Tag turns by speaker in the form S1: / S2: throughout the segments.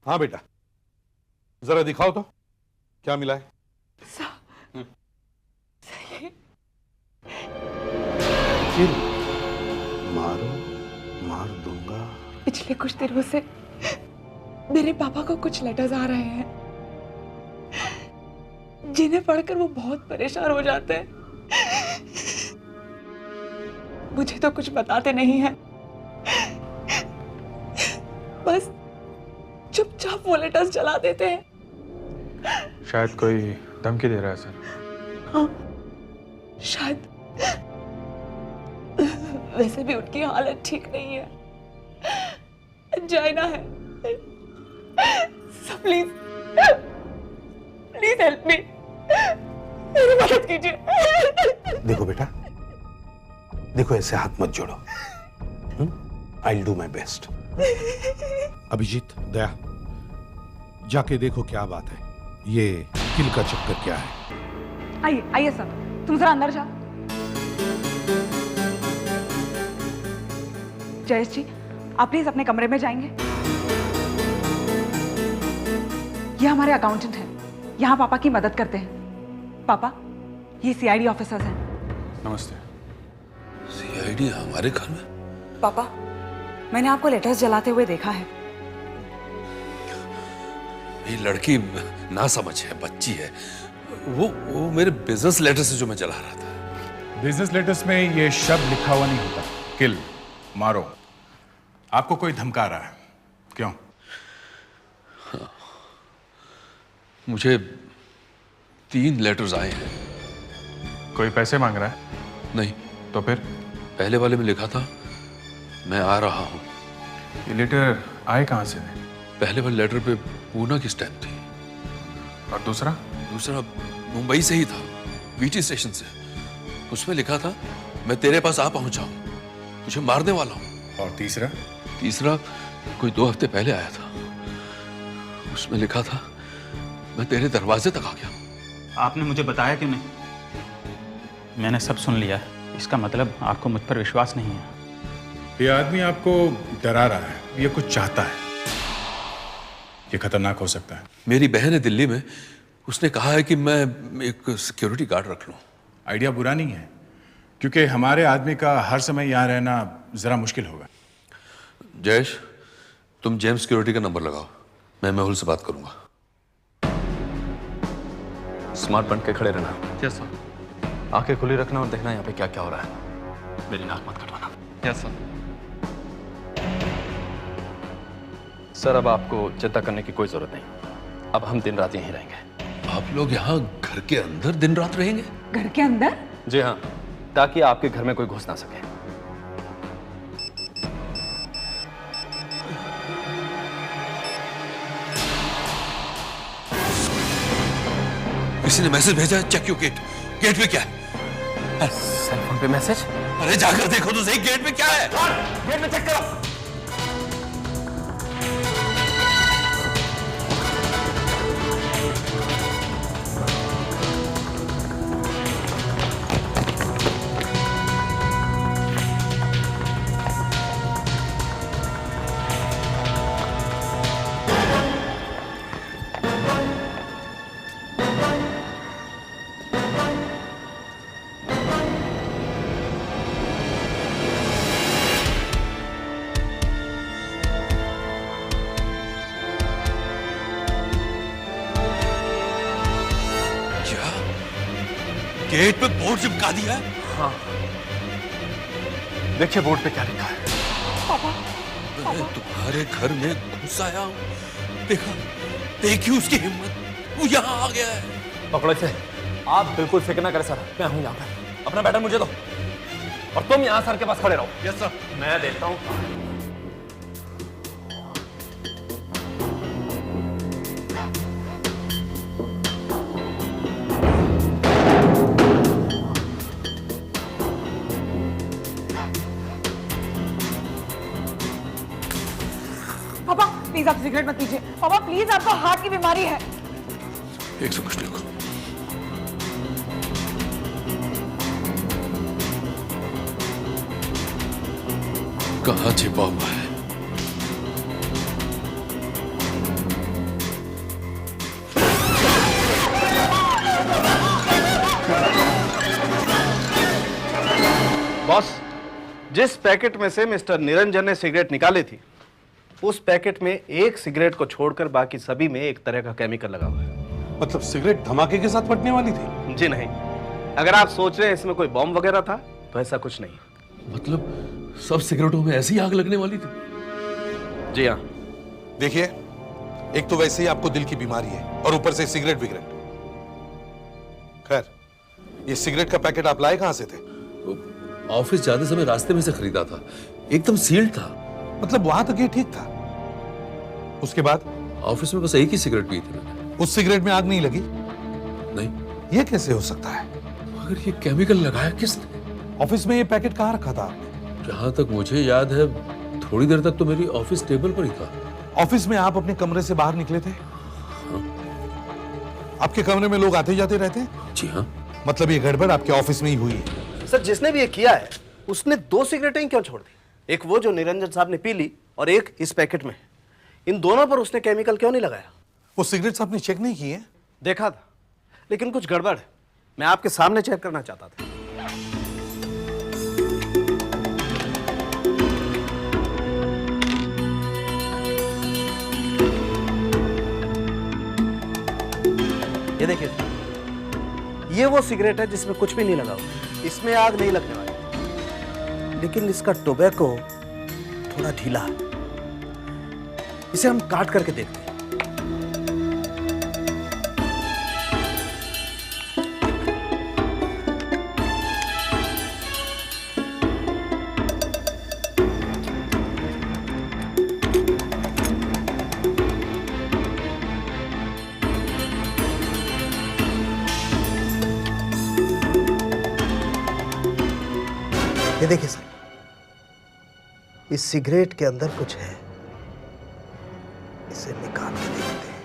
S1: हाँ बेटा, जरा दिखाओ तो क्या मिला है।
S2: सही।
S1: किल मारो, मार दूंगा।
S2: पिछले कुछ दिनों से मेरे पापा को कुछ लेटर्स आ रहे हैं जिन्हें पढ़कर वो बहुत परेशान हो जाते हैं। मुझे तो कुछ बताते नहीं हैं, बस चुपचाप वो लेटर्स चला देते हैं।
S3: शायद कोई धमकी दे रहा है सर।
S2: हाँ, शायद। वैसे भी उनकी हालत ठीक नहीं है, जाना है। So please please help me, मेरी मदद कीजिए।
S1: देखो बेटा, देखो ऐसे हाथ मत जोड़ो। I will do my best. Abhijeet, Daya, जाके देखो क्या बात है, ये किल का चक्कर क्या है।
S4: आइए आइए सर, तुम जरा अंदर जाओ। जयेश जी, आप प्लीज अपने कमरे में जाएंगे। ये हमारे अकाउंटेंट हैं, यहाँ पापा की मदद करते हैं। पापा, ये सीआईडी ऑफिसर्स हैं।
S3: नमस्ते।
S5: सीआईडी हमारे घर में?
S4: पापा, मैंने आपको लेटर्स जलाते हुए देखा है।
S5: ये लड़की ना समझ है, बच्ची है। वो मेरे बिजनेस लेटर से जो मैं जला रहा था।
S3: बिजनेस लेटर्स में ये शब्द लिखा हुआ नहीं होता, किल, मारो। आपको कोई धमका रहा है, क्यों?
S5: हाँ। मुझे 3 लेटर्स आए हैं।
S3: कोई पैसे मांग रहा है?
S5: नहीं।
S3: तो फिर?
S5: पहले वाले में लिखा था मैं आ रहा हूं।
S3: ये लेटर आए कहां से?
S5: पहले वाले लेटर पे पूना की स्टैम्प थी।
S3: और दूसरा?
S5: दूसरा मुंबई से ही था, वीटी स्टेशन से। उसमें लिखा था मैं तेरे पास आ पहुंचा हूं, तुझे मारने वाला हूं।
S3: और तीसरा?
S5: तीसरा कोई 2 हफ्ते पहले आया था। उसमें लिखा था मैं तेरे दरवाजे तक आ गया।
S6: आपने मुझे बताया क्यों नहीं? मैंने सब सुन लिया है। इसका मतलब आपको मुझ पर विश्वास नहीं है।
S3: ये आदमी आपको डरा रहा है, ये कुछ चाहता है। ये खतरनाक हो सकता है।
S5: मेरी बहन है दिल्ली में, उसने कहा है कि मैं एक सिक्योरिटी गार्ड रख लूं।
S3: आइडिया बुरा नहीं है, क्योंकि हमारे आदमी का हर समय यहां रहना जरा मुश्किल होगा।
S5: जयेश, तुम जेम्स सिक्योरिटी का नंबर लगाओ, मैं मेहुल से बात करूंगा।
S7: स्मार्ट बन के खड़े रहना।
S6: Yes sir.
S7: आंखें खुली रखना और देखना यहाँ पे क्या क्या हो रहा है।
S6: मेरी नाक मत कटवाना। Yes sir.
S7: सर, अब आपको चिंता करने की कोई जरूरत नहीं। अब हम दिन रात यहीं रहेंगे।
S5: आप लोग यहाँ घर के अंदर दिन रात रहेंगे?
S4: घर के अंदर?
S7: जी हाँ, ताकि आपके घर में कोई घुस ना सके।
S5: किसी ने मैसेज भेजा है, चेक योर गेट। गेट पे क्या है?
S7: सेल फोन पे मैसेज?
S5: अरे जाकर देखो तो सही, गेट पे क्या है?
S7: गेट में चेक करो।
S5: गेट पे बोर्ड चिपका दिया है?
S7: हाँ, देखिए बोर्ड पे क्या लिखा है।
S4: पापा,
S5: मैं तुम्हारे घर में घुस आया हूं, देखा, देखी उसकी हिम्मत, वो यहाँ आ गया है।
S7: पकड़ो इसे। आप बिल्कुल फिक्र ना करें सर, मैं हूं यहाँ पर। अपना बैटर मुझे दो और तुम यहाँ सर के पास खड़े रहो।
S5: Yes sir.
S7: मैं देखता हूँ।
S4: पापा प्लीज आप सिगरेट मत पीजिए। पापा प्लीज, आपको हार्ट की बीमारी है।
S5: 100 कुछ लिखो। कहाँ छिपा हुआ है?
S8: जिस पैकेट में से मिस्टर निरंजन ने सिगरेट निकाली थी, उस पैकेट में एक सिगरेट को छोड़कर बाकी सभी में एक तरह का केमिकल लगा हुआ है।
S1: मतलब सिगरेट धमाके के साथ फटने वाली थी?
S8: जी नहीं, अगर आप सोच रहे हैं इसमें कोई बॉम्ब वगैरह था तो ऐसा कुछ नहीं।
S5: मतलब सब सिगरेटों में ऐसी आग लगने वाली थी?
S8: जी हाँ।
S1: देखिए, एक तो वैसे ही आपको दिल की बीमारी है और ऊपर से सिगरेट विगरेट। खैर, ये सिगरेट का पैकेट आप लाए कहां से थे?
S5: ऑफिस जाते समय रास्ते में से खरीदा था, एकदम सील्ड था।
S1: मतलब वहां तक ये ठीक था, उसके बाद?
S5: ऑफिस में बस एक ही सिगरेट पी थी मैंने।
S1: उस सिगरेट में आग नहीं लगी?
S5: नहीं।
S1: ये कैसे हो सकता है?
S5: मगर ये केमिकल लगाया किसने?
S1: ऑफिस में ये पैकेट कहां रखा था आपने?
S5: जहां तक मुझे याद है, थोड़ी देर तक तो मेरी ऑफिस टेबल पर ही था।
S1: ऑफिस में आप अपने कमरे से बाहर निकले थे? आपके कमरे में लोग आते जाते रहते?
S5: जी हाँ।
S1: मतलब ये गड़बड़ आपके ऑफिस में ही हुई है?
S8: सर, जिसने भी ये किया है उसने 2 सिगरेटें क्यों छोड़ दी? एक वो जो निरंजन साहब ने पी ली और एक इस पैकेट में। इन दोनों पर उसने केमिकल क्यों नहीं लगाया?
S1: वो सिगरेट्स आपने चेक नहीं किए?
S8: देखा था, लेकिन कुछ गड़बड़ है। मैं आपके सामने चेक करना चाहता था। ये देखिए, ये वो सिगरेट है जिसमें कुछ भी नहीं लगा हुआ, इसमें आग नहीं लगने वाली, लेकिन इसका टोबैको थोड़ा ढीला है। इसे हम काट करके देखते हैं। ये देखिए सर, इस सिगरेट के अंदर कुछ है, इसे निकाल के देखते हैं।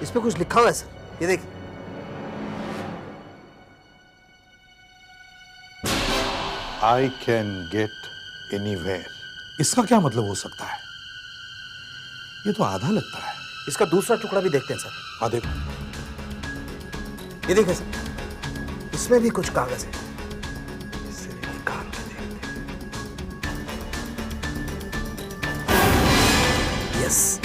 S8: इस पे कुछ लिखा हुआ है सर, ये देखिए।
S1: I can get anywhere। इसका क्या मतलब हो सकता है? ये तो आधा लगता है।
S8: इसका दूसरा टुकड़ा भी देखते हैं सर।
S1: हाँ देखो,
S8: ये देखिए सर, इसमें भी कुछ कागज है, इसे भी निकाल के देखते हैं। यस,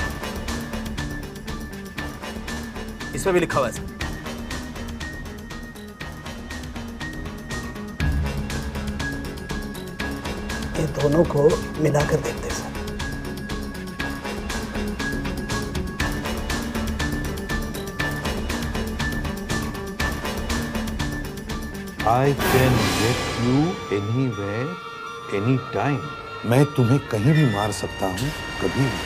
S8: इसमें भी लिखा हुआ है सर। ये दोनों को मिलाकर देखते हैं sir.
S1: I can get you anywhere, anytime। मैं तुम्हें कहीं भी मार सकता हूं, कभी भी।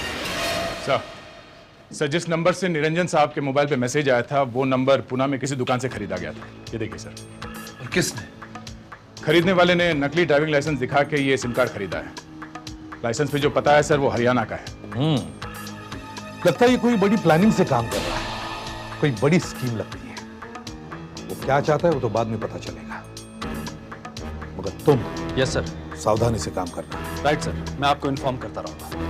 S3: सर, जिस नंबर से निरंजन साहब के मोबाइल पे मैसेज आया था, वो नंबर पुणे में किसी दुकान से खरीदा गया था। ये देखिए सर।
S5: और किसने?
S3: खरीदने वाले ने नकली ड्राइविंग लाइसेंस दिखा के ये सिम कार्ड खरीदा है। लाइसेंस पे जो पता है सर, वो हरियाणा का है।
S1: लगता है ये कोई बड़ी प्लानिंग से काम कर रहा है, कोई बड़ी स्कीम लगती है। वो क्या चाहता है वो तो बाद में पता चलेगा, मगर तुम
S7: यस सर।
S1: सावधानी से काम करना।
S7: राइट सर, मैं आपको इन्फॉर्म करता रहूंगा।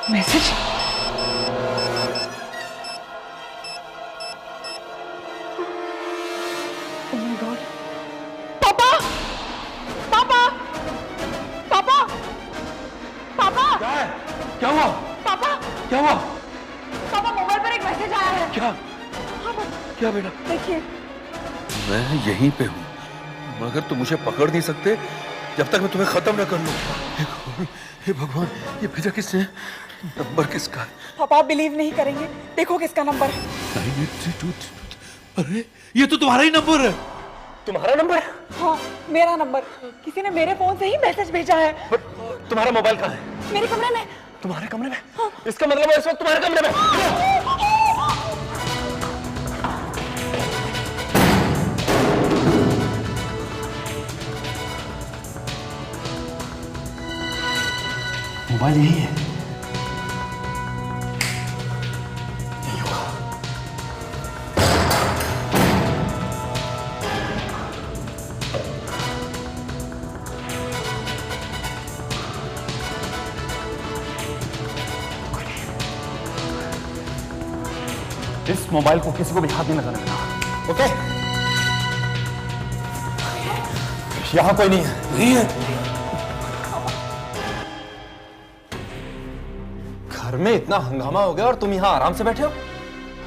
S4: मैसेज? Oh my God. पापा! पापा! पापा! पापा!
S5: क्या हुआ?
S4: पापा!
S5: क्या हुआ?
S4: पापा, मोबाइल पर एक मैसेज आया है।
S5: क्या? क्या बेटा?
S4: देखिए।
S5: मैं यहीं पे हूँ, मगर तुम मुझे पकड़ नहीं सकते जब तक मैं तुम्हें खत्म न कर लूं। हे भगवान, ये भेजा किसने? नंबर किसका है?
S4: पापा, आप बिलीव नहीं करेंगे, देखो किसका नंबर है।
S5: 9832। अरे ये तो तुम्हारा ही नंबर है।
S8: तुम्हारा नंबर?
S4: हाँ, मेरा नंबर। किसी ने मेरे फोन से ही मैसेज भेजा है।
S8: तुम्हारा मोबाइल कहाँ है?
S4: मेरे कमरे में।
S8: तुम्हारे कमरे में? हाँ। इसका मतलब है इस वक्त तुम्हारे कमरे में।
S7: मोबाइल यही है। यही होगा। इस मोबाइल को किसी को भी हाथ नहीं लगाने देना। ओके? यहां कोई नहीं है।
S8: नहीं है।
S7: घर में इतना हंगामा हो गया और तुम यहाँ आराम से बैठे हो?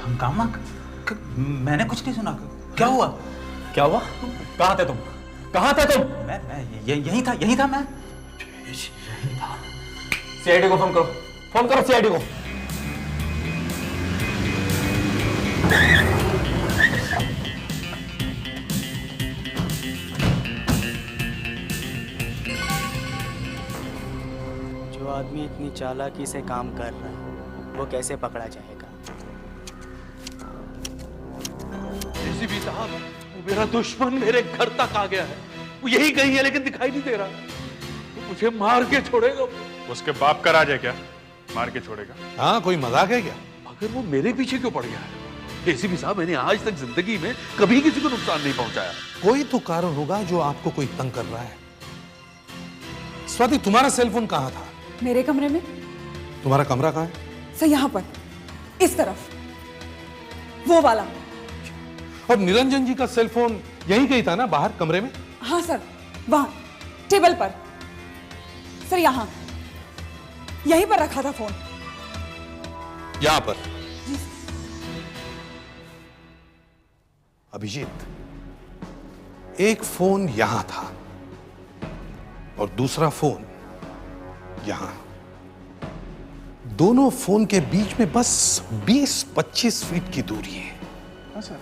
S6: हंगामा? मैंने कुछ नहीं सुना। क्या हुआ?
S7: क्या हुआ? कहाँ थे तुम? कहाँ थे तुम?
S6: मैं यही था मैं।
S7: सीआईडी को फोन करो। फोन करो सीआईडी को।
S9: जो आदमी इतनी चालाकी से काम कर रहा है वो कैसे पकड़ा जाएगा?
S5: एसीपी साहब, वो मेरा दुश्मन मेरे घर तक आ गया है। वो यही कहीं है लेकिन दिखाई नहीं दे रहा। वो मुझे मार के छोड़ेगा।
S3: उसके बाप का राज है क्या? मार के छोड़ेगा?
S1: हाँ, कोई मजाक है क्या?
S5: मगर वो मेरे पीछे क्यों पड़ गया है? एसीपी साहब, मैंने आज तक जिंदगी में कभी किसी को नुकसान नहीं पहुंचाया।
S1: कोई तो कारण होगा जो आपको कोई तंग कर रहा है। स्वाति, तुम्हारा सेलफोन कहाँ था?
S4: मेरे कमरे में।
S1: तुम्हारा कमरा कहाँ है?
S4: सर यहाँ पर, इस तरफ, वो वाला।
S1: और निरंजन जी का सेलफोन यहीं कहीं था ना, बाहर कमरे में?
S4: हाँ सर, वहां टेबल पर। सर यहाँ, यहीं पर रखा था फोन।
S1: यहां पर? अभिजीत, एक फोन यहां था और दूसरा फोन यहां। दोनों फोन के बीच में बस 20-25 फीट की दूरी है।
S3: हाँ सर,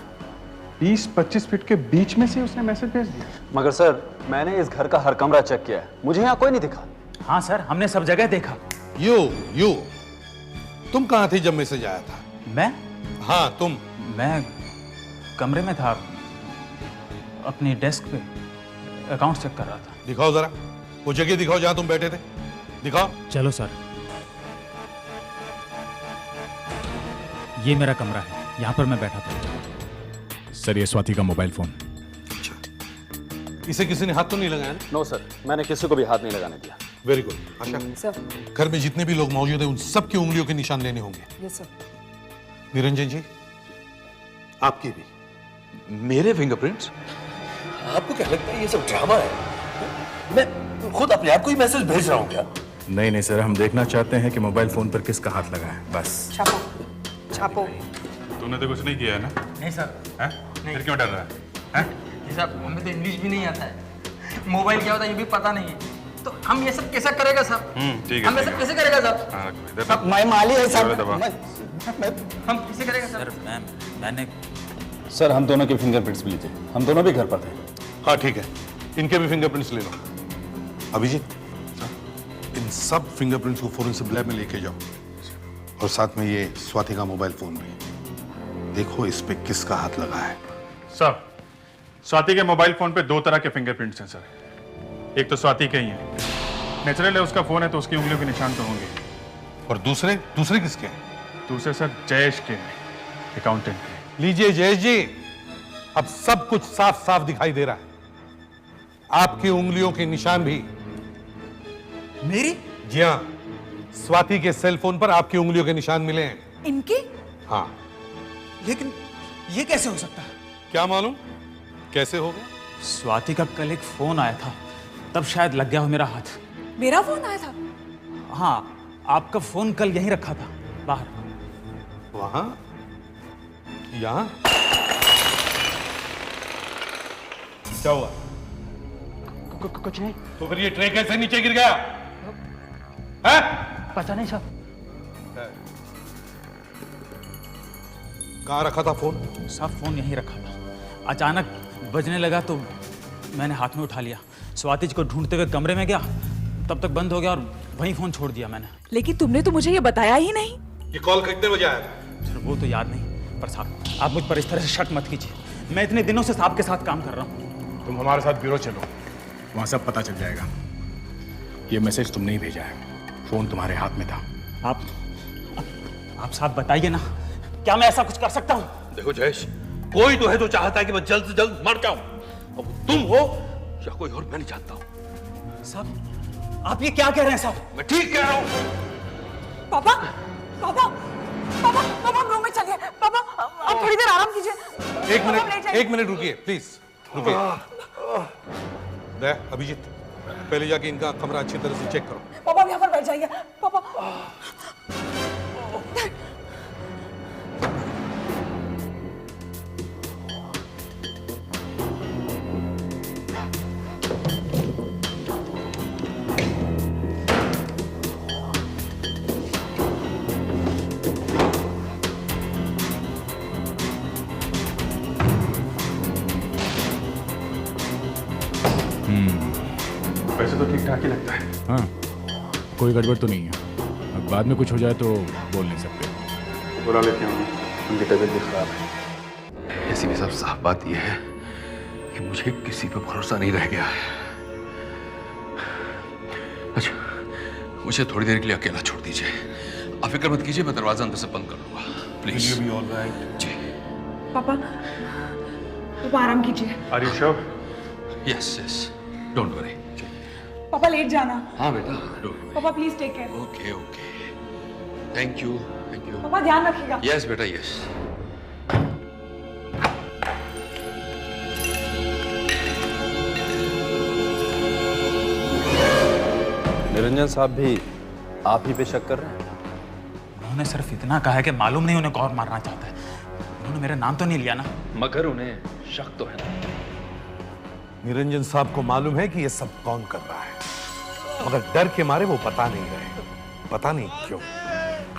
S3: 20-25 फीट के बीच में से उसने मैसेज भेज दिया।
S7: मगर सर, मैंने इस घर का हर कमरा चेक किया है, मुझे यहाँ कोई नहीं दिखा।
S6: हाँ सर, हमने सब जगह देखा।
S1: यू तुम कहां थे जब मैसेज आया था?
S6: मैं?
S1: हाँ, तुम।
S6: मैं कमरे में था, अपनी डेस्क पे अकाउंट चेक कर रहा था।
S1: दिखाओ जरा, वो जगह दिखाओ जहां तुम बैठे थे। दिखाओ।
S6: चलो सर, ये मेरा कमरा है, यहाँ पर मैं बैठा था।
S3: सर, ये स्वाति का मोबाइल फोन।
S1: इसे किसी ने हाथ तो नहीं लगाया ना?
S7: नो सर, मैंने किसी को भी हाथ नहीं लगाने दिया।
S1: Very good. आशा,
S4: सर।
S1: घर में जितने भी लोग मौजूद हैं उन सब की उंगलियों के निशान लेने होंगे।
S4: Yes sir.
S1: निरंजन जी, आपकी भी।
S5: मेरे फिंगरप्रिंट्स? आपको क्या लगता है ये सब ड्रामा है? मैं खुद अपने आप को ही मैसेज भेज रहा हूँ क्या?
S3: नहीं सर, हम देखना चाहते हैं कि मोबाइल फोन पर किसका हाथ लगा है, बस।
S4: छापो।
S3: तूने तो कुछ नहीं किया है ना?
S10: नहीं सर।
S3: हैं? फिर क्यों डर रहा है?
S10: ये साहब, हमें तो इंग्लिश भी नहीं आता है, मोबाइल क्या होता है ये भी पता नहीं है, तो हम ये सब कैसा करेगा साहब?
S3: ठीक है।
S10: हम ये सब कैसे करेगा साहब?
S3: हाँ, इधर
S10: साहब, मैं माली है साहब।
S3: दबा।
S10: हम कैसे करेगा
S6: सर,
S10: साहब?
S6: मैंने
S7: सर, हम दोनों के फिंगरप्रिंट्स भी लीजिए, हम दोनों भी घर पर थे।
S1: हाँ ठीक है, इनके भी फिंगरप्रिंट्स ले लो। अभिजीत, इन सब फिंगरप्रिंट्स को फोरेंसिक लैब में लेके जाओ और साथ में ये स्वाति का मोबाइल फोन भी। देखो इस पे किसका हाथ लगा है।
S3: सर, स्वाति के मोबाइल फोन पे 2 तरह के फिंगरप्रिंट्स हैं सर। एक तो स्वाति के ही है, नेचुरल है, उसका फोन है तो उसकी उंगलियों के निशान तो होंगे।
S1: और दूसरे किसके हैं?
S3: दूसरे सर जयेश के, अकाउंटेंट के।
S1: लीजिए जयेश जी, अब सब कुछ साफ साफ दिखाई दे रहा है। आपकी उंगलियों के निशान भी।
S6: मेरी?
S1: जी हाँ, स्वाति के सेल फोन पर आपकी उंगलियों के निशान मिले हैं।
S4: इनके?
S1: हाँ।
S6: लेकिन ये कैसे हो सकता है?
S1: क्या मालूम कैसे होगा?
S6: स्वाति का कल एक फोन आया था, तब शायद लग गया हो मेरा हाथ।
S4: मेरा फोन आया था?
S6: हाँ, आपका फोन कल यहीं रखा था बाहर।
S1: वहां? यहां? क्या हुआ?
S10: कुछ नहीं।
S1: तो फिर ये ट्रे कैसे नीचे गिर गया? है?
S10: पता नहीं साहब।
S1: कहाँ रखा था फोन?
S6: साहब, फोन यहीं रखा था, अचानक बजने लगा तो मैंने हाथ में उठा लिया। स्वाति जी को ढूंढते हुए कमरे में गया, तब तक बंद हो गया और वहीं फोन छोड़ दिया मैंने।
S4: लेकिन तुमने तो मुझे ये बताया ही नहीं।
S1: ये कॉल कितने बजे आया था?
S6: सर, वो तो याद नहीं, पर साहब आप मुझ पर इस तरह से शक मत कीजिए। मैं इतने दिनों से साहब के साथ काम कर रहा हूँ।
S3: तुम हमारे साथ ब्यूरो चलो, वहां सब पता चल जाएगा। ये मैसेज तुमने ही भेजा है।
S1: फोन तुम्हारे हाथ में था।
S6: आप साहब बताइए ना, क्या मैं ऐसा कुछ कर सकता हूँ?
S5: देखो जयेश, कोई तो है जो चाहता है कि मैं जल्द से जल्द मर जाऊं। अब तुम हो या कोई और, मैं नहीं जानता हूं।
S6: साहब, आप ये क्या कह रहे हैं साहब?
S5: मैं ठीक कह रहा हूं।
S4: पापा पापा पापा पापा रूम में चलिए। पापा आप थोड़ी देर आराम कीजिए।
S1: एक मिनट रुकिए प्लीज, रुकिए। दया, अभिजीत, पहले जाके इनका कमरा अच्छी तरह से चेक करो।
S4: पापा यहाँ पर बैठ जाइए। पापा
S3: वैसे तो ठीक ठाक ही लगता है।
S11: हाँ, कोई गड़बड़ तो नहीं है। अब बाद में कुछ हो जाए तो बोल नहीं सकते।
S3: बुला लेते हैं उनकी तबीयत भी खराब है।
S5: ऐसी भी सब साफ बात यह है कि मुझे किसी पे भरोसा नहीं रह गया है। अच्छा, मुझे थोड़ी देर के लिए अकेला छोड़ दीजिए। आप फिक्र मत कीजिए, मैं दरवाजा अंदर से बंद कर लूंगा, प्लीज। जी।
S4: पापा पापा आराम कीजिए।
S3: Are you sure?
S5: Yes yes, don't worry.
S4: पापा लेट जाना।
S5: हाँ बेटा, डोंट वरी।
S4: पापा please take care.
S5: Okay okay, thank you thank you.
S4: पापा ध्यान रखिएगा।
S5: यस बेटा यस।
S7: निरंजन साहब भी आप ही पे शक कर रहे हैं?
S6: उन्होंने सिर्फ इतना कहा है कि मालूम नहीं उन्हें कौन मारना चाहता है। उन्होंने मेरा नाम तो नहीं लिया ना।
S5: मगर उन्हें शक तो है ना।
S1: निरंजन साहब को मालूम है कि ये सब कौन कर रहा है, मगर डर के मारे वो बता नहीं रहे। पता नहीं क्यों।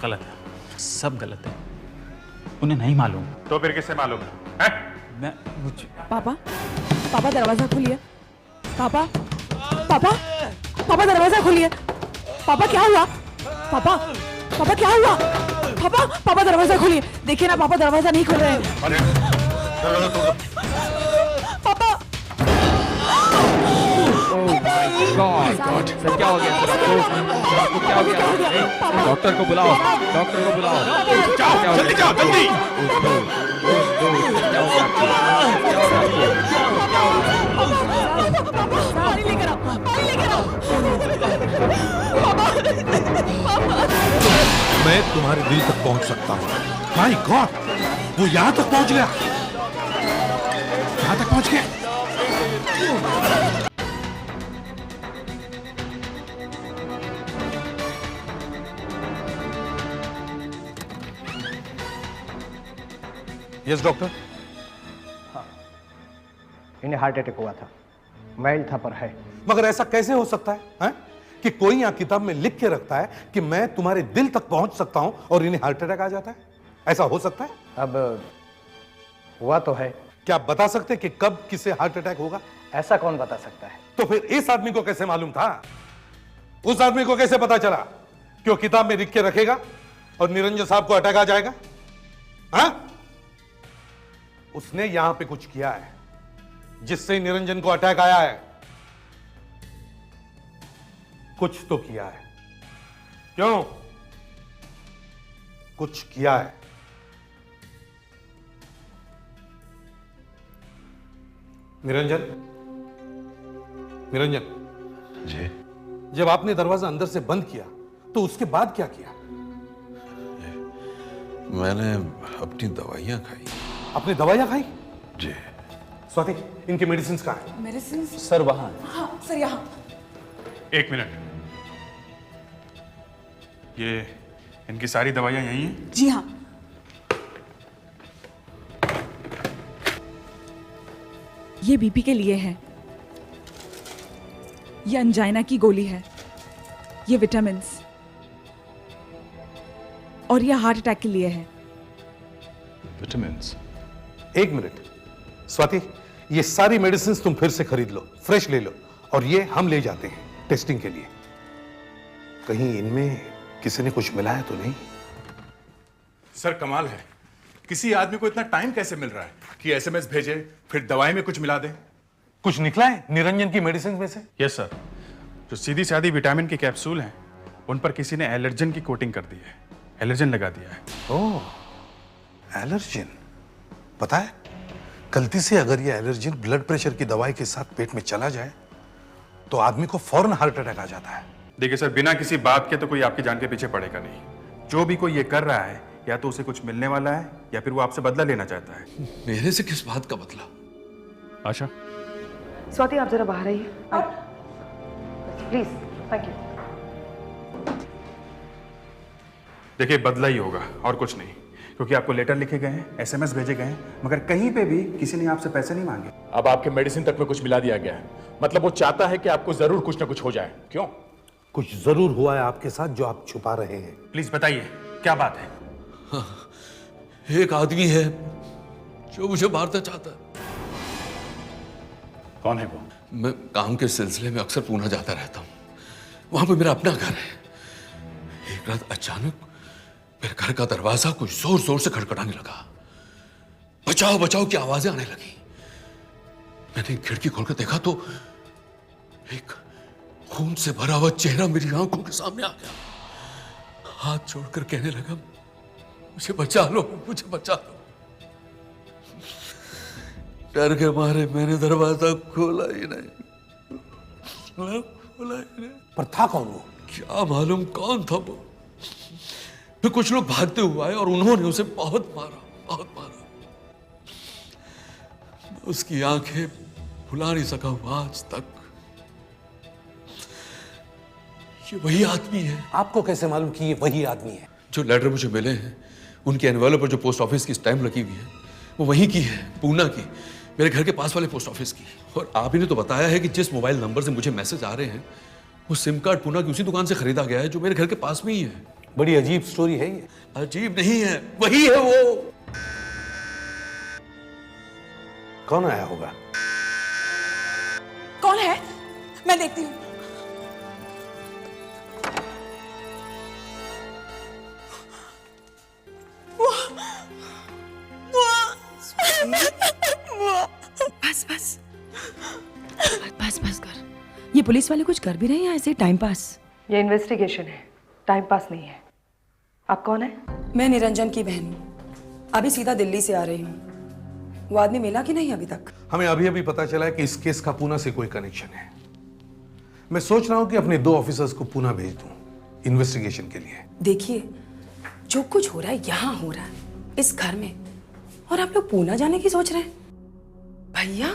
S6: गलत है, सब गलत है। उन्हें नहीं मालूम।
S3: तो फिर किससे मालूम है?
S6: मैं मुझे
S4: पापा पापा दरवाजा खोलिए। पापा पापा पापा दरवाजा खोलिए। पापा क्या हुआ? पापा पापा क्या हुआ? पापा पापा दरवाजा खोलिए। देखिए ना पापा दरवाजा नहीं खोल रहे हैं। पापा
S7: सर क्या हो गया? आपको क्या हो गया? डॉक्टर को बुलाओ, डॉक्टर को बुलाओ।
S1: जाओ जल्दी, जाओ जल्दी।
S4: पानी लेकर आओ, पानी लेकर आओ।
S1: मैं तुम्हारे दिल तक पहुंच सकता हूं। माय गॉड, वो यहां तक पहुंच गया, यहां तक पहुंच गया। Yes doctor.
S8: इन्हें हार्ट अटैक हुआ था, माइल्ड था पर है।
S1: मगर ऐसा कैसे हो सकता है, हैं? कि कोई यहाँ किताब में लिख के रखता है कि मैं तुम्हारे दिल तक पहुंच सकता हूं और इन्हें हार्ट अटैक आ जाता है? ऐसा हो सकता है?
S8: अब हुआ तो है।
S1: क्या आप बता सकते कि कब किसे हार्ट अटैक होगा?
S8: ऐसा कौन बता सकता है?
S1: तो फिर इस आदमी को कैसे मालूम था? उस आदमी को कैसे पता चला कि वो किताब में लिख के रखेगा और निरंजन साहब को अटैक आ जाएगा? हाँ? उसने यहां पे कुछ किया है जिससे निरंजन को अटैक आया है। कुछ तो किया है। क्यों? कुछ किया है। निरंजन, निरंजन
S5: जी।
S1: जब आपने दरवाजा अंदर से बंद किया तो उसके बाद क्या किया?
S5: मैंने अपनी दवाइयां खाई।
S1: आपने दवाइयां खाई?
S5: जी।
S1: स्वाति, इनके मेडिसिन कहाँ है?
S4: मेडिसिन?
S7: सर वहां।
S4: हाँ सर यहाँ।
S3: एक मिनट, ये इनकी सारी दवाइयां यही हैं?
S4: जी हाँ। ये बीपी के लिए है, ये अंजाइना की गोली है, ये विटामिन्स, और ये हार्ट अटैक के लिए है।
S1: विटामिन्स? एक मिनट स्वाति, ये सारी मेडिसिन तुम फिर से खरीद लो, फ्रेश ले लो, और ये हम ले जाते हैं टेस्टिंग के लिए। कहीं इनमें किसी ने कुछ मिलाया तो नहीं?
S12: सर कमाल है, किसी आदमी को इतना टाइम कैसे मिल रहा है कि एसएमएस भेजे फिर दवाई में कुछ मिला दे?
S1: कुछ निकला है निरंजन की मेडिसिन में से?
S3: यस सर, जो सीधी सादी विटामिन की कैप्सूल हैं उन पर किसी ने एलर्जन की कोटिंग कर दी है, एलर्जन लगा दिया है।
S1: ओह, एलर्जिन। पता है, गलती से अगर ये एलर्जिन ब्लड प्रेशर की दवाई के साथ पेट में चला जाए तो आदमी को फौरन हार्ट अटैक आ जाता है।
S3: देखिए सर, बिना किसी बात के तो कोई आपकी जान के पीछे पड़ेगा नहीं। जो भी कोई ये कर रहा है, या तो उसे कुछ मिलने वाला है या फिर वो आपसे बदला लेना चाहता है।
S5: मेरे से किस बात का बदला?
S3: आशा,
S4: स्वाति आप जरा बाहर आइए प्लीज। Thank you.
S3: देखिए, बदला ही होगा और कुछ नहीं, क्योंकि आपको लेटर लिखे गए हैं, एसएमएस भेजे गए हैं, मगर कहीं पे भी किसी ने आपसे पैसे नहीं मांगे।
S11: अब आपके मेडिसिन तक में कुछ मिला दिया गया है, मतलब वो चाहता है कि आपको जरूर कुछ ना कुछ हो जाए। क्यों?
S1: कुछ जरूर हुआ है आपके साथ जो आप छुपा रहे हैं।
S3: प्लीज बताइए, क्या बात है?
S5: हाँ, एक आदमी है जो मुझे मारना चाहता है।
S11: कौन है वो?
S5: मैं काम के सिलसिले में अक्सर पूना जाता रहता हूँ, वहां पे मेरा अपना घर है। एक रात अचानक मेरे घर का दरवाजा कुछ जोर जोर से खड़खड़ाने लगा। बचाओ बचाओ की आवाजें आने लगी। मैंने खिड़की खोलकर देखा तो एक खून से भरा हुआ चेहरा मेरी आंखों के सामने आ गया। हाथ जोड़कर कहने लगा, मुझे बचा लो, मुझे बचा लो। डर के मारे मैंने दरवाजा खोला ही नहीं, खोला ही नहीं।
S1: पर था कौन वो?
S5: क्या मालूम कौन था वो। फिर कुछ लोग भागते हुए आए और उन्होंने उसे बहुत मारा, बहुत मारा। उसकी आंखें भुला नहीं सका हूं आज तक। ये वही आदमी है।
S1: आपको कैसे मालूम कि ये वही आदमी है?
S5: जो लेटर मुझे मिले हैं, उनके एनवेलप पर जो पोस्ट ऑफिस की स्टैम्प लगी हुई है, वो वहीं की है, पूना की, मेरे घर के पास वाले पोस्ट ऑफिस की। और आप ही ने तो बताया है कि जिस मोबाइल नंबर से मुझे मैसेज आ रहे हैं, वो सिम कार्ड पूना की उसी दुकान से खरीदा गया है जो मेरे घर के पास में ही है।
S1: बड़ी अजीब स्टोरी है ये।
S5: अजीब नहीं है, वही है वो।
S1: कौन आया होगा?
S4: कौन है? मैं देखती हूँ।
S13: बस बस बस बस कर। ये पुलिस वाले कुछ कर भी रहे हैं या ऐसे टाइम पास?
S4: ये इन्वेस्टिगेशन है, टाइम पास नहीं है। आप कौन है?
S13: मैं निरंजन की बहन हूँ, अभी सीधा दिल्ली से आ रही हूँ। वो आदमी मिला कि नहीं अभी तक?
S1: हमें अभी अभी पता चला है कि इस केस का पूना से कोई कनेक्शन है। मैं सोच रहा हूं कि अपने 2 ऑफिसर्स को पूना भेज दूं इन्वेस्टिगेशन के लिए।
S13: देखिए, जो कुछ हो रहा है यहाँ हो रहा है, इस घर में, और आप लोग पूना जाने की सोच रहे हैं? भैया,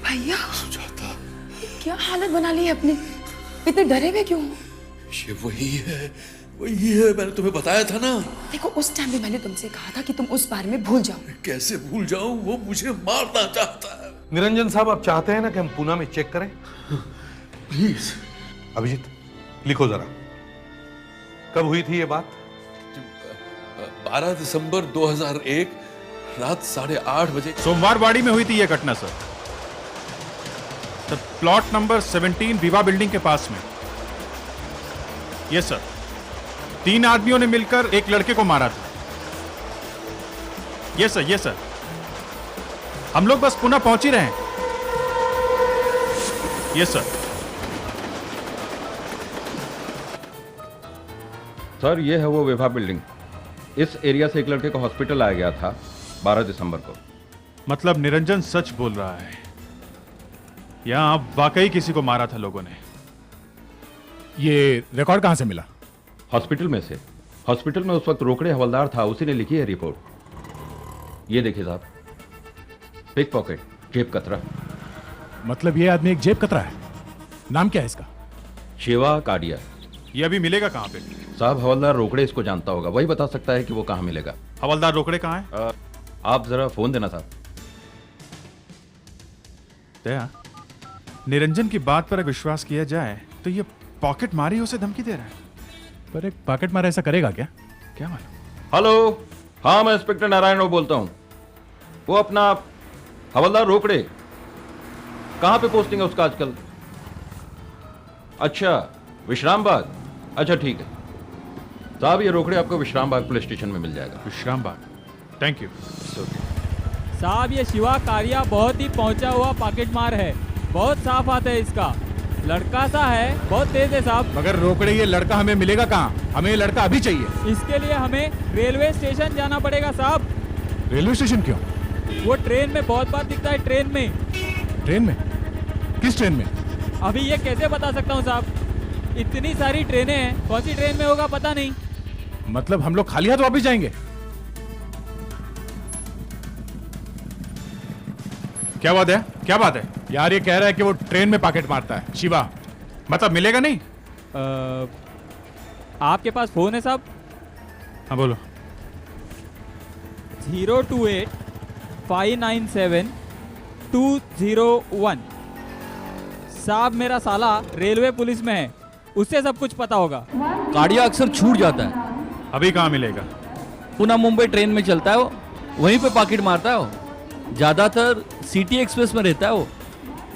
S13: भैया क्या हालत बना ली है अपनी? इतने डरे हुए क्यों?
S5: ये वही है, वही है। मैंने तुम्हें बताया था ना।
S13: देखो, उस टाइम भी मैंने तुमसे कहा था कि तुम उस बारे में भूल जाओ।
S5: कैसे भूल जाऊं? वो मुझे मारना चाहता है।
S1: निरंजन साहब, आप चाहते हैं ना कि हम पूना में चेक करें?
S5: प्लीज।
S1: अभिजीत, लिखो जरा, कब हुई थी ये बात?
S5: 12 दिसंबर 2001 रात 8:30 बजे।
S3: सोमवार वाड़ी में हुई थी यह घटना सर, प्लॉट नंबर 17 विवाह बिल्डिंग के पास में। यस सर, 3 आदमियों ने मिलकर एक लड़के को मारा था। यस सर, यस सर, हम लोग बस पुनः पहुंच ही रहे हैं। Yes sir.
S14: सर, ये है वो विवाह बिल्डिंग। इस एरिया से एक लड़के को हॉस्पिटल लाया गया था 12 दिसंबर को।
S3: मतलब निरंजन सच बोल रहा है, यहां वाकई किसी को मारा था लोगों ने।
S11: ये रिकॉर्ड कहां से मिला?
S14: हॉस्पिटल में से। हॉस्पिटल में उस वक्त रोकड़े हवलदार था, उसी ने लिखी है रिपोर्ट। ये देखिए साहब, पिक पॉकेट, जेब कतरा।
S11: मतलब ये आदमी एक जेब कतरा है। नाम क्या है इसका?
S14: शिवा काडिया।
S3: ये अभी मिलेगा कहां पे?
S14: साहब, हवलदार रोकड़े इसको जानता होगा, वही बता सकता है कि वो कहां मिलेगा।
S3: हवलदार रोकड़े कहां है?
S14: आप जरा फोन देना साहब।
S3: दया, निरंजन की बात पर विश्वास किया जाए तो ये पॉकेट मारी उसे धमकी दे रहा है।
S11: पर एक पॉकेट मारा ऐसा करेगा क्या?
S3: क्या मालूम।
S14: हेलो, हाँ मैं इंस्पेक्टर नारायण राव बोलता हूँ। वो अपना हवलदार रोकड़े, कहाँ पे पोस्टिंग है उसका आजकल? अच्छा, विश्राम बाग। अच्छा ठीक है साहब, ये रोकड़े आपको विश्राम बाग पुलिस स्टेशन में मिल जाएगा।
S3: विश्राम बाग, थैंक यू।
S6: साहब, ये शिवा कारिया बहुत ही पहुंचा हुआ पॉकेट मार है। बहुत साफ आता है इसका। लड़का सा है, बहुत तेज है साहब।
S11: मगर रोकड़े ये लड़का हमें मिलेगा कहाँ? हमें ये लड़का अभी चाहिए।
S6: इसके लिए हमें रेलवे स्टेशन जाना पड़ेगा साहब।
S11: रेलवे स्टेशन क्यों?
S6: वो ट्रेन में बहुत बार दिखता है। ट्रेन में।
S11: ट्रेन में? किस ट्रेन में?
S6: अभी ये कैसे बता सकता हूँ साहब, इतनी सारी ट्रेनें हैं, कौन सी ट्रेन में होगा पता नहीं।
S11: मतलब हम लोग खाली हाथ वापस जाएंगे?
S3: क्या बात है? क्या बात है?
S11: यार ये कह रहा है कि वो ट्रेन में पॉकेट मारता है। शिवा,
S3: मतलब मिलेगा नहीं?
S6: आपके पास फोन है साहब?
S3: हाँ बोलो।
S6: 028-597-201। साहब मेरा साला रेलवे पुलिस में है, उससे सब कुछ पता होगा।
S14: गाड़ियाँ अक्सर छूट जाता है।
S3: अभी कहाँ मिलेगा?
S14: पुणे मुंबई ट्रेन में चलता है वो, वहीं पे पॉकेट मारता है वो। ज्यादातर सिटी एक्सप्रेस में रहता है वो।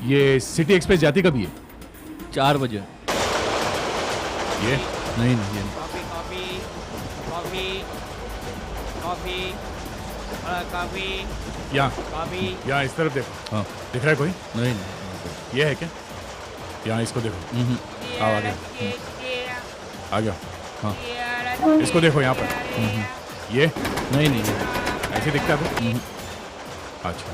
S11: ये सिटी एक्सप्रेस जाती कभी है?
S14: 4 बजे।
S11: ये
S14: नहीं नहीं ये
S10: coffee coffee coffee coffee coffee
S11: यहाँ
S10: कॉफी।
S11: यहाँ इस तरफ देखो।
S14: हाँ
S11: दिख रहा है कोई?
S14: नहीं नहीं।
S11: ये है क्या? यहाँ इसको देखो। आओ आगे। आ गया।
S14: हाँ
S11: इसको देखो यहाँ पर। ये
S14: नहीं नहीं
S11: ऐसे दिखता है। अच्छा,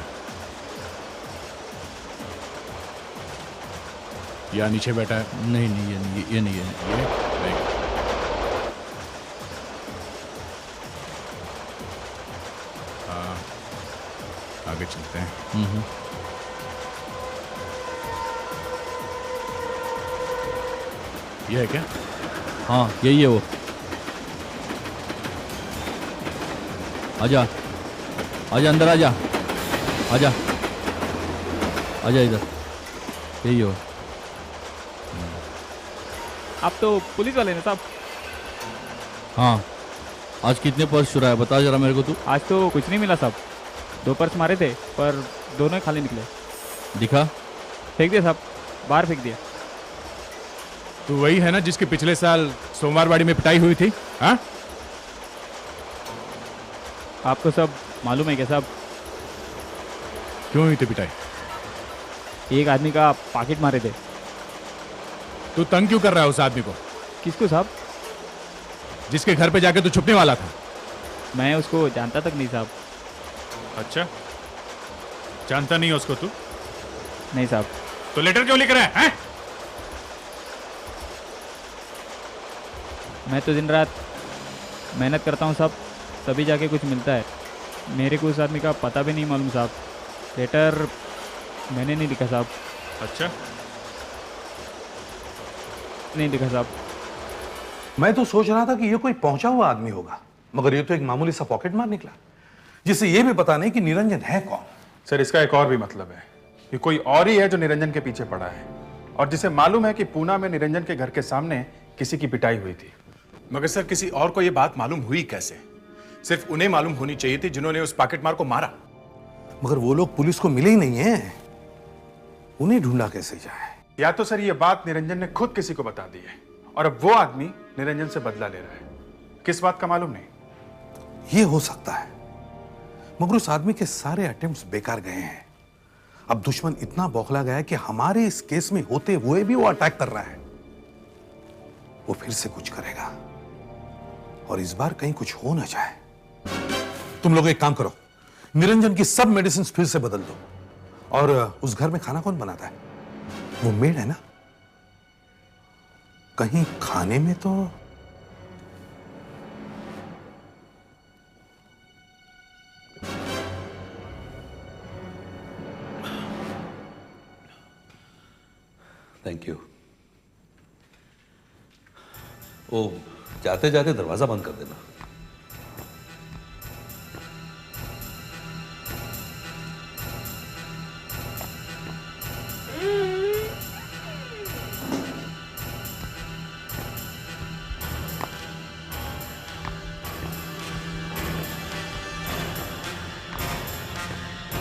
S11: यहाँ नीचे बैठा है।
S14: नहीं नहीं ये नहीं ये नहीं है।
S11: ये नहीं। हाँ, आगे चलते हैं। ये है क्या?
S14: हाँ यही है वो। आजा आजा अंदर आजा आजा आजा इधर, यही हो।
S6: आप तो पुलिस वाले हैं साहब?
S14: हाँ आज कितने पर्स चुराया बता जरा मेरे को तू।
S6: आज तो कुछ नहीं मिला साहब, 2 पर्स मारे थे पर दोनों ही खाली निकले।
S14: दिखा?
S6: फेंक दिया साहब, बाहर फेंक दिया।
S11: तू वही है ना जिसके पिछले साल सोमवारवाड़ी में पिटाई हुई थी? हाँ
S6: आपको सब मालूम है क्या साहब?
S11: क्यों हुई थी पिटाई?
S6: एक आदमी का पॉकेट मारे थे।
S11: तू तंग क्यों कर रहा है उस आदमी को?
S6: किसको साहब?
S11: जिसके घर पे जाके तू छुपने वाला था।
S6: मैं उसको जानता तक नहीं साहब।
S3: अच्छा, जानता नहीं है उसको तू?
S6: नहीं साहब।
S3: तो लेटर क्यों लिख रहा है, हैं?
S6: मैं तो दिन रात मेहनत करता हूँ साहब, तभी जाके कुछ मिलता है। मेरे को उस आदमी का पता भी नहीं मालूम साहब। लेटर मैंने नहीं लिखा साहब।
S3: अच्छा,
S6: नहीं लिखा साहब।
S1: मैं तो सोच रहा था कि ये कोई पहुंचा हुआ आदमी होगा, मगर ये तो एक मामूली सा पॉकेट मार निकला, जिससे ये भी पता नहीं कि निरंजन है कौन।
S3: सर इसका एक और भी मतलब है कि कोई और ही है जो निरंजन के पीछे पड़ा है और जिसे मालूम है कि पूना में निरंजन के घर के सामने किसी की पिटाई हुई थी।
S12: मगर सर किसी और को यह बात मालूम हुई कैसे? सिर्फ उन्हें मालूम होनी चाहिए थी जिन्होंने उस पॉकेटमार को मारा।
S1: मगर वो लोग पुलिस को मिले ही नहीं है, उन्हें ढूंढा कैसे जाए?
S3: या तो सर ये बात निरंजन ने खुद किसी को बता दी है और अब वो आदमी निरंजन से बदला ले रहा है। किस बात का मालूम नहीं।
S1: ये हो सकता है, मगर उस आदमी के सारे अटेम्प्ट्स बेकार गए हैं। अब दुश्मन इतना बौखला गया है कि हमारे इस केस में होते हुए भी वो अटैक कर रहा है। वो फिर से कुछ करेगा और इस बार कहीं कुछ हो ना जाए। तुम लोग एक काम करो, निरंजन की सब मेडिसिन फिर से बदल दो। और उस घर में खाना कौन बनाता है? वो मेड है ना? कहीं खाने में तो
S5: थैंक यू। ओ जाते जाते दरवाजा बंद कर देना।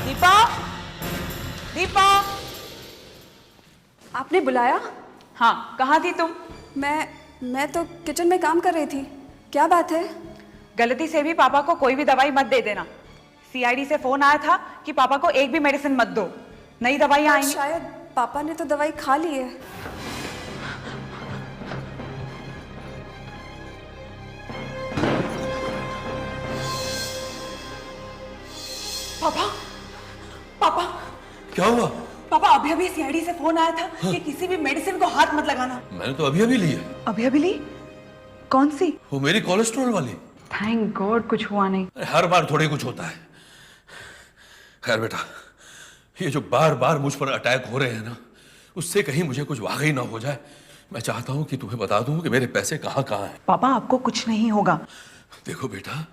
S4: दीपा, दीपा,
S13: आपने बुलाया?
S4: हाँ, कहाँ थी तुम?
S13: मैं तो किचन में काम कर रही थी। क्या बात है?
S4: गलती से भी पापा को कोई भी दवाई मत दे देना। सीआईडी से फोन आया था कि पापा को एक भी मेडिसिन मत दो, नई दवाइयाँ आएंगी।
S13: पापा ने तो दवाई खा ली है।
S4: पापा पापा
S5: क्या हुआ?
S4: पापा अभी अभी सीआईडी से फोन आया था कि किसी भी मेडिसिन को हाथ मत लगाना।
S5: मैंने तो अभी अभी ली है।
S4: अभी अभी ली? कौन सी?
S5: वो मेरी कोलेस्ट्रॉल वाली।
S4: थैंक गॉड कुछ हुआ नहीं।
S5: हर बार थोड़ी कुछ होता है। खैर बेटा, ये जो बार बार मुझ पर अटैक हो रहे हैं ना, उससे कहीं मुझे कुछ वाकई ना हो जाए। मैं चाहता हूं कि तुम्हें बता दूं कि मेरे पैसे कहां कहां हैं।
S4: पापा आपको कुछ नहीं होगा।
S5: देखो बेटा,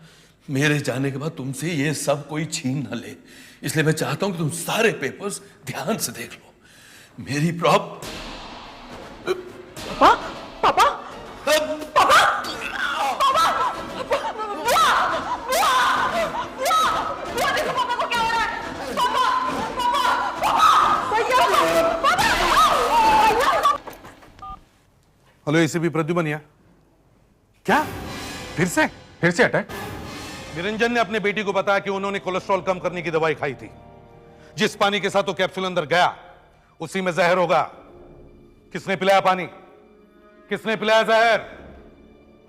S5: मेरे जाने के बाद तुमसे ये सब कोई छीन न ले, इसलिए मैं चाहता हूं कि तुम सारे पेपर्स ध्यान से देख लो। मेरी
S4: पापा पापा पापा देखो पापा को क्या हो रहा है। पापा
S1: हेलो एसीपी प्रद्युमन, क्या फिर से अटैक? निरंजन ने अपने बेटी को बताया कि उन्होंने कोलेस्ट्रॉल कम करने की दवाई खाई थी। जिस पानी के साथ वो कैप्सूल अंदर गया उसी में जहर होगा। किसने पिलाया पानी? किसने पिलाया जहर?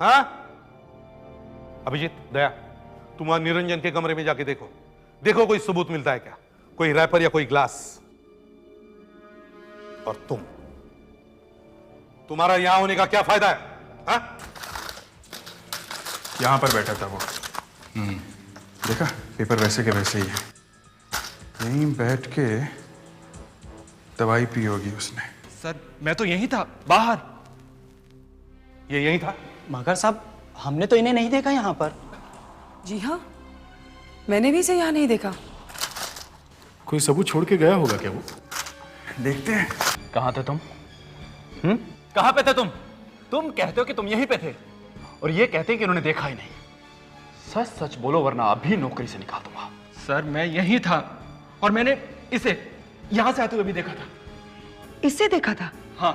S1: हाँ? अभिजीत, दया, तुम वहां निरंजन के कमरे में जाके देखो, देखो कोई सबूत मिलता है क्या, कोई रैपर या कोई ग्लास। और तुम्हारा यहां होने का क्या फायदा है? हाँ?
S3: यहां पर बैठा था वो। देखा, पेपर वैसे के वैसे ही है। यहीं बैठ के दवाई पी होगी उसने।
S7: सर मैं तो यहीं था, बाहर।
S1: ये यहीं था?
S9: मगर साहब हमने तो इन्हें नहीं देखा यहाँ पर।
S13: जी हाँ, मैंने भी इसे यहाँ नहीं देखा।
S3: कोई सबूत छोड़ के गया होगा क्या वो? देखते हैं।
S7: कहाँ थे तुम? कहाँ पे थे तुम? तुम कहते हो कि तुम यहीं पे थे और ये कहते हैं कि उन्होंने देखा ही नहीं। सच सच बोलो वरना अभी नौकरी से निकाल दूंगा। सर मैं यहीं था और मैंने इसे यहां से आते हुए भी देखा था।
S13: इससे देखा था?
S7: हाँ।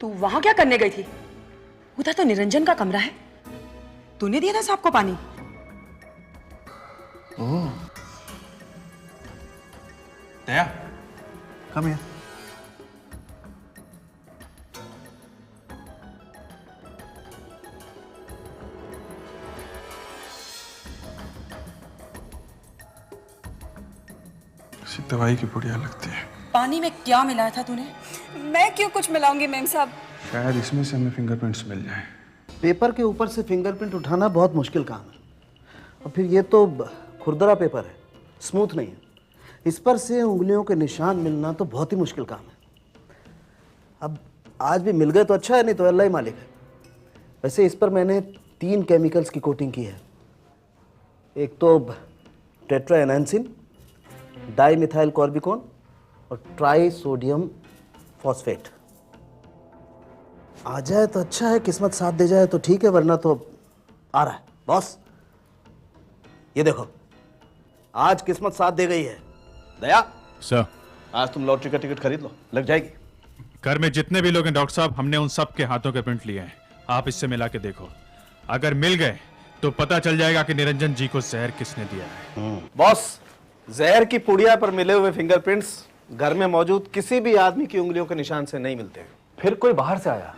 S13: तू वहां क्या करने गई थी? उधर तो निरंजन का कमरा है। तूने दिया था साहब को पानी?
S3: ओह, दया, कम हियर। दवाई की पुड़िया लगती है।
S13: पानी में क्या मिलाया था तूने? मैं क्यों कुछ मिलाऊंगी मेम साहब?
S3: शायद इसमें से हमें फिंगरप्रिंट्स मिल जाएं।
S8: पेपर के ऊपर से फिंगरप्रिंट उठाना बहुत मुश्किल काम है, और फिर ये तो खुरदरा पेपर है, स्मूथ नहीं है। इस पर से उंगलियों के निशान मिलना तो बहुत ही मुश्किल काम है। अब आज भी मिल गए तो अच्छा है, नहीं तो अल्लाह ही मालिक है। वैसे इस पर मैंने 3 केमिकल्स की कोटिंग की है। एक तो टेट्राएनान्सिन, डाईमिथाइल कॉर्बिकोन और ट्राई सोडियम फॉस्फेट। आ जाए तो अच्छा है, किस्मत साथ दे जाए तो ठीक है, वरना तो आ रहा है बॉस। ये देखो, आज किस्मत साथ दे गई है। दया
S11: सर,
S8: आज तुम लॉटरी का टिकट खरीद लो, लग जाएगी।
S3: घर में जितने भी लोग हैं डॉक्टर साहब, हमने उन सब के हाथों के प्रिंट लिए हैं। आप इससे मिला के देखो, अगर मिल गए तो पता चल जाएगा कि निरंजन जी को जहर किसने दिया है।
S8: बॉस, जहर की पुड़िया पर मिले हुए फिंगरप्रिंट्स घर में मौजूद किसी भी आदमी की उंगलियों के निशान से नहीं मिलते।
S7: फिर कोई बाहर से आया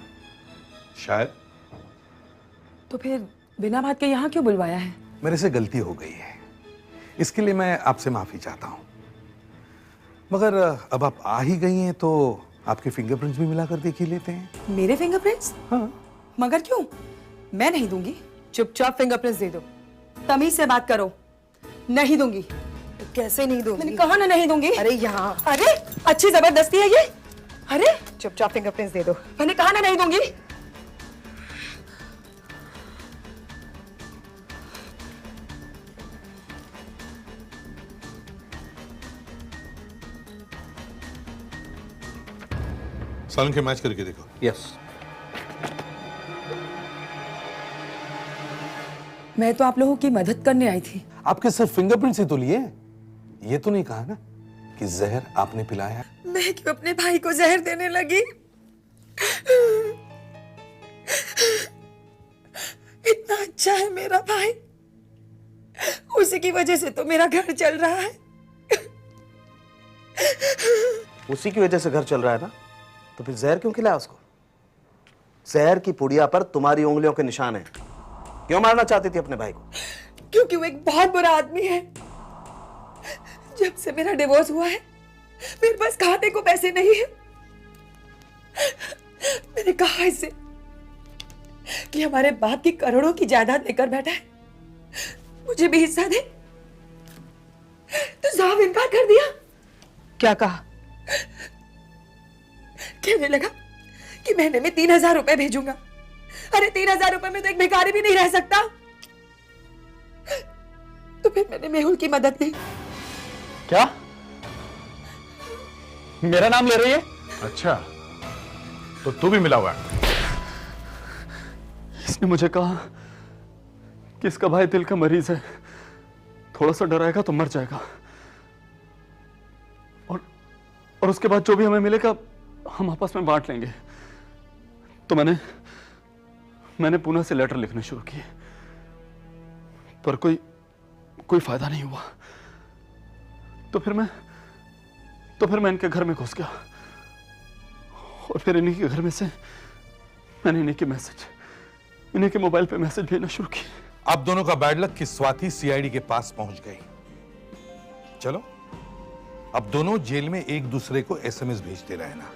S1: शायद।
S13: तो फिर बिना बात के यहाँ क्यों बुलवाया है?
S1: मेरे से गलती हो गई है, इसके लिए मैं आपसे माफी चाहता हूं। मगर अब आप आ ही गई हैं तो आपके फिंगरप्रिंट्स भी मिलाकर देख ही लेते हैं।
S13: मेरे फिंगरप्रिंट्स?
S1: हाँ।
S13: मगर क्यों? मैं नहीं दूंगी। चुपचाप फिंगरप्रिंट्स दे दो। तमीज से बात करो। नहीं दूंगी। कैसे नहीं दूंगी? मैंने कहा ना नहीं दूंगी। अरे यहाँ, अरे अच्छी जबरदस्ती है ये। अरे चुपचाप फिंगरप्रिंट्स दे दो। मैंने कहा ना नहीं दूंगी।
S1: सालन के मैच करके देखो।
S8: यस।
S13: मैं तो आप लोगों की मदद करने आई थी।
S1: आपके सिर्फ फिंगरप्रिंट्स ही तो लिए, ये तो नहीं कहा ना कि जहर आपने पिलाया।
S13: मैं क्यों अपने भाई को जहर देने लगी? इतना अच्छा है मेरा भाई, उसी की वजह से तो मेरा घर चल रहा है।
S8: उसी की वजह से घर चल रहा है ना, तो फिर जहर क्यों खिलाया उसको? जहर की पुड़िया पर तुम्हारी उंगलियों के निशान हैं। क्यों मारना चाहती थी अपने भाई को?
S2: क्योंकि वो एक बहुत बुरा आदमी है। जब से मेरा डिवोर्स हुआ है मेरे पास खाने को पैसे नहीं है। मैंने कहा इससे कि हमारे बाप की करोड़ों की जायदाद लेकर बैठा है, मुझे भी हिस्सा दे, तो साफ इनकार कर दिया।
S13: क्या कहा?
S2: कहने लगा कि महीने में 3,000 रुपए भेजूंगा। अरे 3,000 रुपए में तो एक भिखारी भी नहीं रह सकता। तो फिर मैंने मेहुल की मदद ली।
S7: क्या? मेरा नाम ले रही है?
S12: अच्छा, तो तू भी मिला हुआ है?
S7: इसने मुझे कहा कि इसका भाई दिल का मरीज है, थोड़ा सा डराएगा तो मर जाएगा, और उसके बाद जो भी हमें मिलेगा हम आपस में बांट लेंगे। तो मैंने पुणे से लेटर लिखने शुरू किए, पर कोई फायदा नहीं हुआ। तो फिर मैं इनके घर में घुस गया, और फिर इन्हीं के घर में से मैंने इन्हीं के मोबाइल पे मैसेज भेजना शुरू किया।
S1: आप दोनों का बैड लक कि स्वाति सीआईडी के पास पहुंच गई। चलो, अब दोनों जेल में एक दूसरे को एसएमएस भेजते रहना।